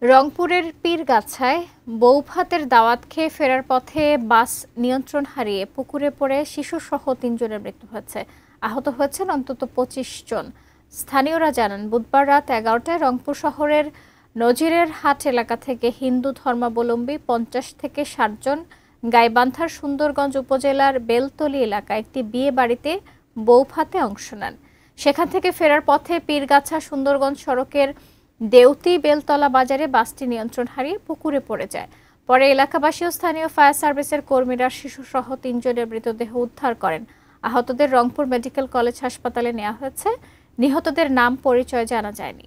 রংপুরের পীরগাছায় বৌভাতের দাওয়াত খেয়ে ফেরার পথে বাস নিয়ন্ত্রণ হারিয়ে পুকুরে পড়ে শিশুসহ ৩ জনের মৃত্যু হয়েছে। আহত হয়েছেন অন্তত ২৫ জন। স্থানীয়রা জানান, বুধবার রাত ১১টায় রংপুর শহরের নজিরের হাট এলাকা থেকে হিন্দু ধর্মাবলম্বী ৫০ থেকে ৬০ জন গাইবান্ধার সুন্দরগঞ্জ উপজেলার বেলতলী এলাকায় একটি বিয়ে বাড়িতে বৌভাতে অংশ নেন। সেখান থেকে ফেরার পথে পীরগাছা সুন্দরগঞ্জ সড়কের দেউতি বেলতলা বাজারে বাসটি নিয়ন্ত্রণ হারিয়ে পুকুরে পড়ে যায়। পরে এলাকাবাসী ও স্থানীয় ফায়ার সার্ভিসের কর্মীরা শিশুসহ ৩ জনের মৃতদেহ উদ্ধার করেন। আহতদের রংপুর মেডিকেল কলেজ হাসপাতালে নেওয়া হয়েছে। নিহতদের নাম পরিচয় জানা যায়নি।